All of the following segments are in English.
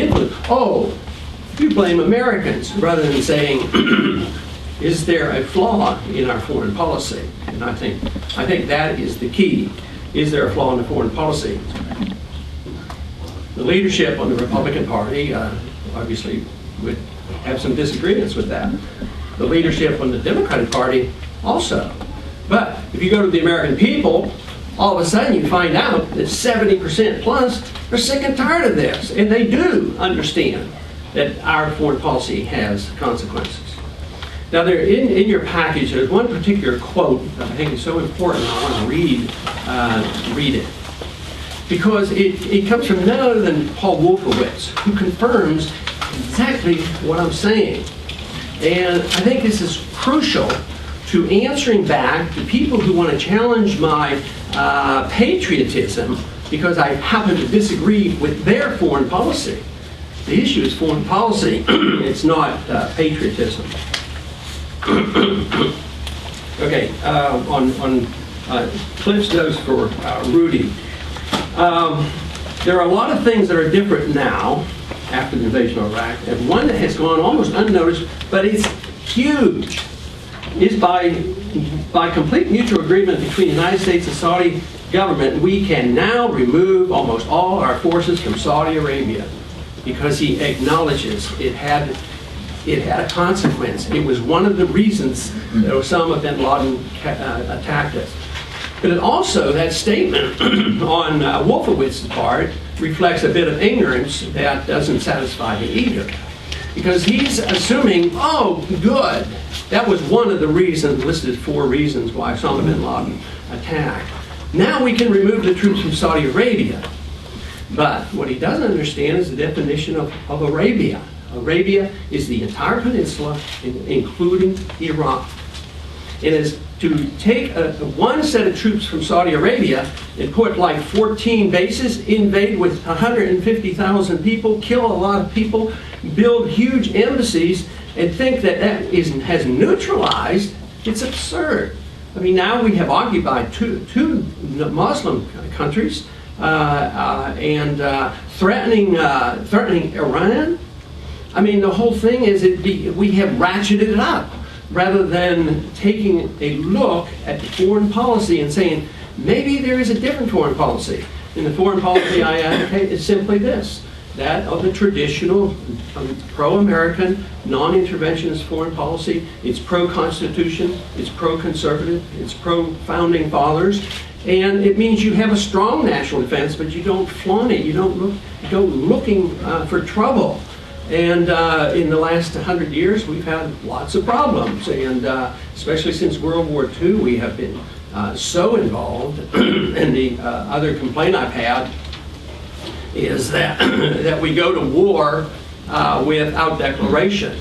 influence. Oh, you blame Americans, rather than saying, is there a flaw in our foreign policy? And I think that is the key. Is there a flaw in the foreign policy? The leadership on the Republican Party obviously would have some disagreements with that. The leadership on the Democratic Party also. But if you go to the American people, all of a sudden you find out that 70% plus are sick and tired of this. And they do understand that our foreign policy has consequences. Now, there in your package, there's one particular quote that I think is so important. I want to read it. Because it comes from none other than Paul Wolfowitz, who confirms exactly what I'm saying. And I think this is crucial to answering back to people who want to challenge my patriotism because I happen to disagree with their foreign policy. The issue is foreign policy. It's not patriotism. Okay, on Cliff's notes for Rudy. There are a lot of things that are different now after the invasion of Iraq, and one that has gone almost unnoticed, but it's huge, is by complete mutual agreement between the United States and Saudi government, we can now remove almost all our forces from Saudi Arabia, because he acknowledges it had a consequence. It was one of the reasons that Osama bin Laden attacked us. But it also, that statement on Wolfowitz's part reflects a bit of ignorance that doesn't satisfy me either. Because he's assuming, oh, good, that was one of the reasons, listed 4 reasons why Osama bin Laden attacked. Now we can remove the troops from Saudi Arabia. But what he doesn't understand is the definition of Arabia. Arabia is the entire peninsula, including Iraq. It is to take one set of troops from Saudi Arabia and put like 14 bases, invade with 150,000 people, kill a lot of people, build huge embassies, and think that has neutralized, it's absurd. I mean, now we have occupied two Muslim countries and threatening Iran. I mean, the whole thing is we have ratcheted it up, rather than taking a look at the foreign policy and saying, maybe there is a different foreign policy. And the foreign policy I advocate is simply this, that of the traditional pro-American, non-interventionist foreign policy. It's pro-constitution, it's pro-conservative, it's pro-founding fathers, and it means you have a strong national defense, but you don't flaunt it, you don't go looking for trouble. And in the last 100 years, we've had lots of problems. And especially since World War II, we have been so involved. And the other complaint I've had is that we go to war without declaration.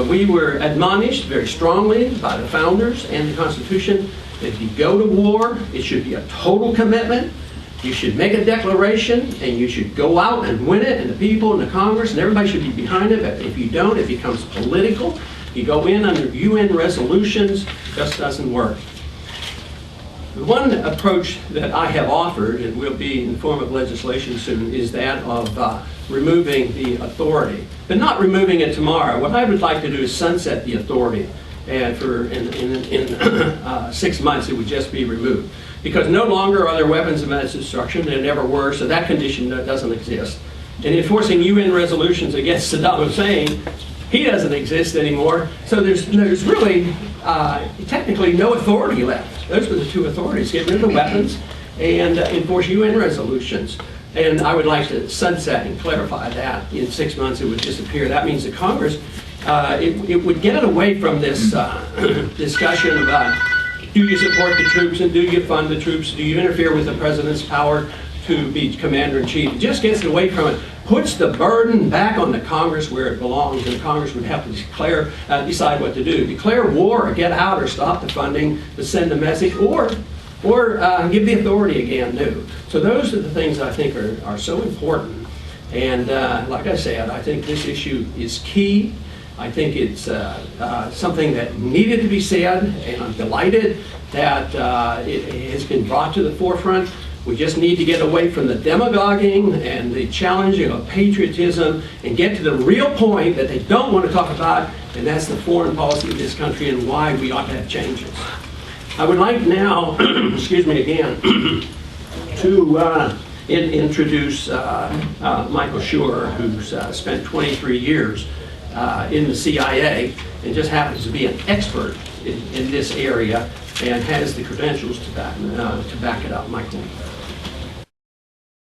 We were admonished very strongly by the founders and the Constitution that if you go to war, it should be a total commitment. You should make a declaration, and you should go out and win it, and the people and the Congress and everybody should be behind it. But if you don't, it becomes political. You go in under UN resolutions, it just doesn't work. The one approach that I have offered, and will be in the form of legislation soon, is that of removing the authority. But not removing it tomorrow. What I would like to do is sunset the authority, and in 6 months it would just be removed. Because no longer are there weapons of mass destruction, there never were, so that condition doesn't exist. And enforcing UN resolutions against Saddam Hussein, he doesn't exist anymore, so there's really technically no authority left. Those were the 2 authorities: get rid of the weapons and enforce UN resolutions. And I would like to sunset and clarify that. In 6 months it would disappear. That means that Congress, it would get away from this discussion about, do you support the troops and do you fund the troops? Do you interfere with the president's power to be commander-in-chief? It just gets away from it, puts the burden back on the Congress where it belongs, and Congress would have to decide what to do. Declare war, or get out, or stop the funding, to send a message, or give the authority again new. So those are the things I think are so important. And like I said, I think this issue is key. I think it's something that needed to be said, and I'm delighted that it has been brought to the forefront. We just need to get away from the demagoguing and the challenging of patriotism and get to the real point that they don't want to talk about, and that's the foreign policy of this country and why we ought to have changes. I would like now, excuse me again, to introduce Michael Scheuer, who's spent 23 years in the CIA and just happens to be an expert in this area and has the credentials to back it up. Michael.